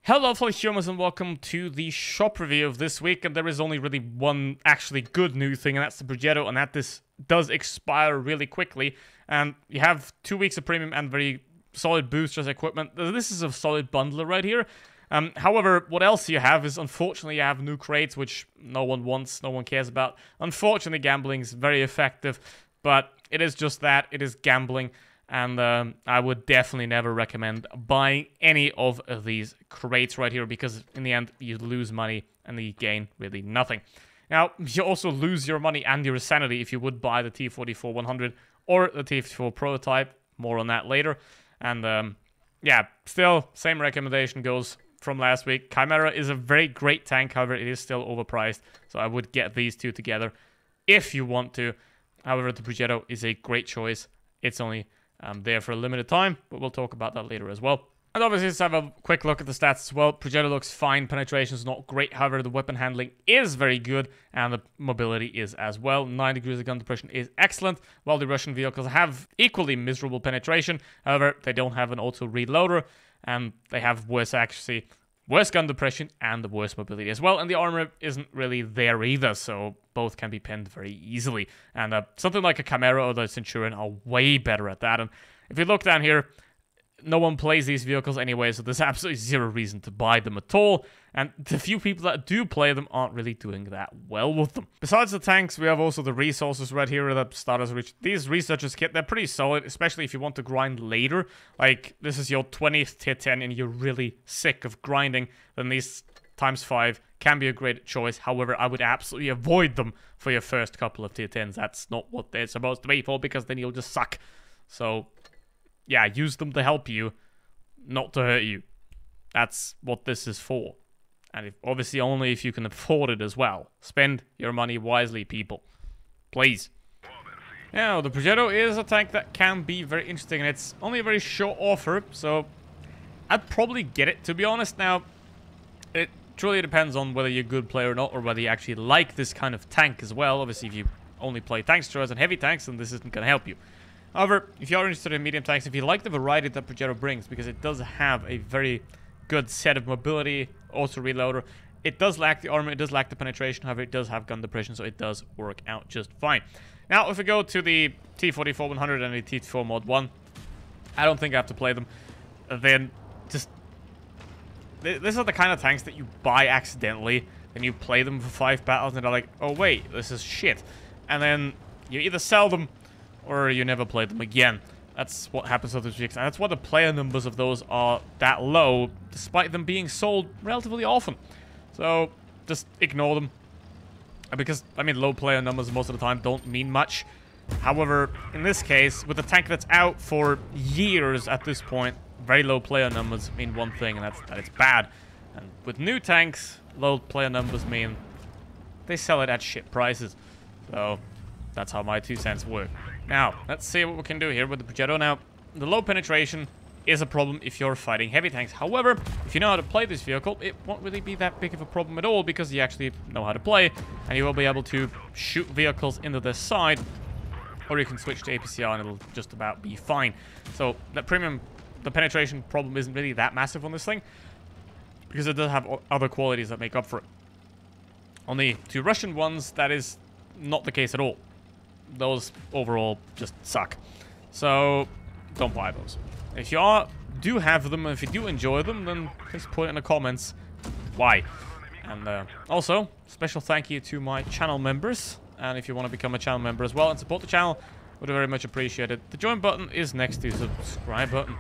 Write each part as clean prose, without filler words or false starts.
Hello fellow humans and welcome to the shop review of this week, and there is only really one actually good new thing, and that's the Progetto, and that this does expire really quickly, and you have 2 weeks of premium and very solid boosters equipment. This is a solid bundler right here. However, what else you have is, unfortunately, you have new crates, which no one wants, no one cares about. Unfortunately, gambling is very effective, but it is just that, it is gambling. And I would definitely never recommend buying any of these crates right here, because in the end, you lose money and you gain really nothing. Now, you also lose your money and your sanity if you would buy the T44-100 or the T44 prototype. More on that later. And yeah, still, same recommendation goes from last week. Chimera is a very great tank, however, it is still overpriced. So I would get these two together if you want to. However, the Progetto is a great choice. It's only there for a limited time, but we'll talk about that later as well. And obviously, let's have a quick look at the stats as well. Progetto looks fine, penetration is not great, however, the weapon handling is very good, and the mobility is as well. 9 degrees of gun depression is excellent, while the Russian vehicles have equally miserable penetration. However, they don't have an auto reloader, and they have worse accuracy, worse gun depression, and the worst mobility as well, and the armor isn't really there either, so both can be pinned very easily. And something like a Chimera or the Centurion are way better at that. And if you look down here, no one plays these vehicles anyway, so there's absolutely zero reason to buy them at all. And the few people that do play them aren't really doing that well with them. Besides the tanks, we have also the resources right here that starters reach. These researchers kit, they're pretty solid, especially if you want to grind later. Like, this is your 20th tier 10 and you're really sick of grinding, then these ×5 can be a great choice. However, I would absolutely avoid them for your first couple of tier 10s. That's not what they're supposed to be for, because then you'll just suck. So, yeah, use them to help you, not to hurt you. That's what this is for. And obviously only if you can afford it as well. Spend your money wisely, people. Please. Now, the Progetto is a tank that can be very interesting, and it's only a very short offer, so I'd probably get it, to be honest. Now, it truly depends on whether you're a good player or not, or whether you actually like this kind of tank as well. Obviously, if you only play tank destroyers and heavy tanks, then this isn't going to help you. However, if you are interested in medium tanks, if you like the variety that Progetto brings, because it does have a very good set of mobility, also reloader, it does lack the armor, it does lack the penetration, however, it does have gun depression, so it does work out just fine. Now, if we go to the T44-100 and the T4 Mod 1, I don't think I have to play them. Then, just... these are the kind of tanks that you buy accidentally, and you play them for 5 battles, and they're like, oh wait, this is shit. And then, you either sell them, or you never play them again. That's what happens to those vehicles, and that's why the player numbers of those are that low, despite them being sold relatively often. So, just ignore them. Because, I mean, low player numbers most of the time don't mean much. However, in this case, with a tank that's out for years at this point, very low player numbers mean one thing, and that's that it's bad. And with new tanks, low player numbers mean they sell it at shit prices. So, that's how my 2 cents work. Now, let's see what we can do here with the Progetto. Now, the low penetration is a problem if you're fighting heavy tanks. However, if you know how to play this vehicle, it won't really be that big of a problem at all, because you actually know how to play, and you will be able to shoot vehicles into the side, or you can switch to APCR and it'll just about be fine. So, that the penetration problem isn't really that massive on this thing, because it does have other qualities that make up for it. On the 2 Russian ones, that is not the case at all. Those overall just suck. So, don't buy those. If you do have them, and if you do enjoy them, then please put it in the comments why. And also, special thank you to my channel members. And if you want to become a channel member as well and support the channel, would very much appreciate it. The join button is next to the subscribe button.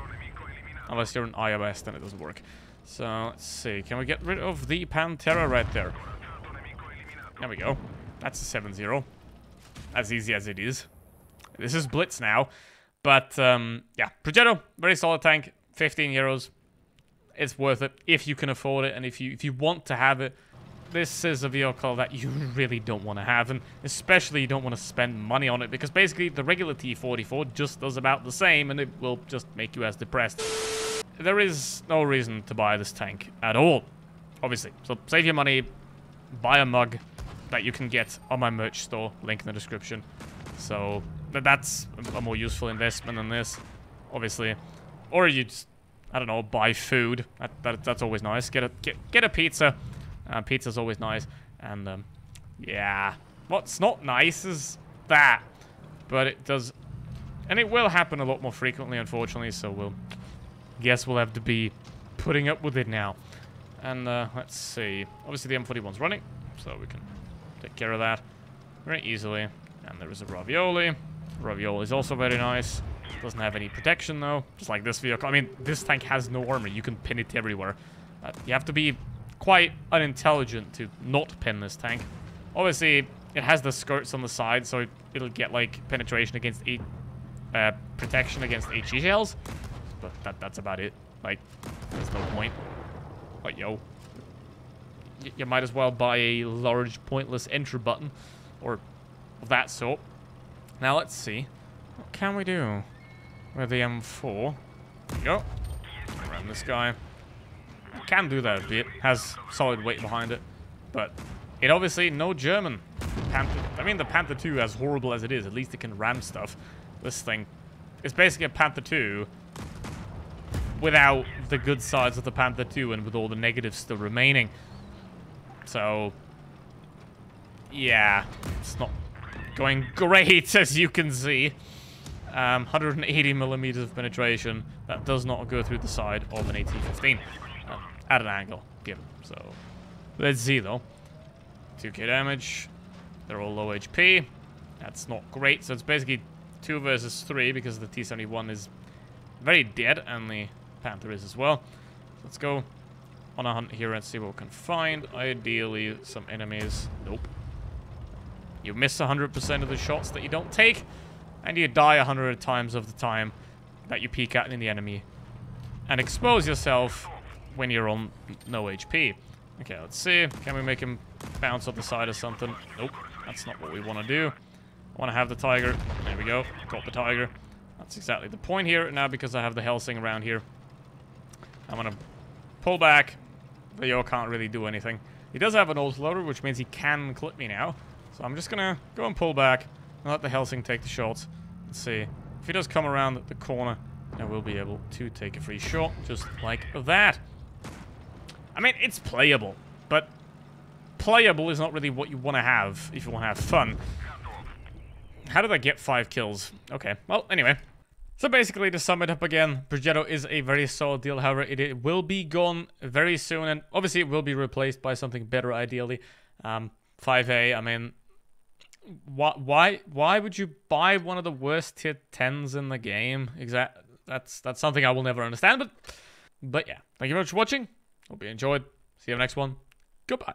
Unless you're on iOS, then it doesn't work. So, let's see. Can we get rid of the Pantera right there? There we go. That's a 7-0. As easy as it is. This is Blitz now. But, yeah. Progetto, very solid tank. 15 euros. It's worth it if you can afford it. And if you want to have it, this is a vehicle that you really don't want to have. And especially you don't want to spend money on it. Because basically, the regular T44 just does about the same. And it will just make you as depressed. There is no reason to buy this tank at all. Obviously. So, save your money. Buy a mug that you can get on my merch store, link in the description. So that's a more useful investment than this, obviously. Or you just I don't know, buy food. That's always nice. Get a pizza. Pizza's always nice. And, yeah. What's not nice is that. But it does... And it will happen a lot more frequently, unfortunately, so guess we'll have to be putting up with it now. And, let's see. Obviously, the M41's running, so we can take care of that very easily. And there is a ravioli. Ravioli is also very nice. Doesn't have any protection, though. Just like this vehicle. I mean, this tank has no armor. You can pin it everywhere. You have to be quite unintelligent to not pin this tank. Obviously, it has the skirts on the side, so it'll get, like, penetration against protection against HE shells. But that's about it. Like, there's no point. But, yo. You might as well buy a large, pointless enter button. Or of that sort. Now, let's see. What can we do with the M4? There we go. Ram this guy. Can do that a bit. Has solid weight behind it. But it obviously, no German. Panther. I mean, the Panther 2, as horrible as it is, at least it can ram stuff. This thing is basically a Panther 2 without the good sides of the Panther 2 and with all the negatives still remaining. So, yeah, it's not going great, as you can see. 180 millimeters of penetration. That does not go through the side of an AT-15 at an angle given. So, let's see though. 2k damage. They're all low HP. That's not great. So it's basically 2 versus 3 because the T-71 is very dead and the Panther is as well. Let's go on a hunt here and see what we can find. Ideally, some enemies. Nope. You miss 100% of the shots that you don't take, and you die 100 times of the time that you peek at in the enemy and expose yourself when you're on no HP. Okay, let's see. Can we make him bounce off the side or something? Nope. That's not what we want to do. I want to have the Tiger. There we go. Got the Tiger. That's exactly the point here. Now, because I have the Helsing around here, I'm going to pull back. Leo can't really do anything. He does have an autoloader, which means he can clip me now. So I'm just going to go and pull back and let the Helsing take the shots. Let's see. If he does come around the corner, then we'll be able to take a free shot, just like that. I mean, it's playable, but playable is not really what you want to have if you want to have fun. How did I get 5 kills? Okay, well, anyway. So basically, to sum it up again, Progetto is a very solid deal. However, it will be gone very soon, and obviously it will be replaced by something better, ideally. 5A, I mean, why would you buy one of the worst tier 10s in the game? That's something I will never understand, but yeah. Thank you very much for watching. Hope you enjoyed. See you in the next one. Goodbye.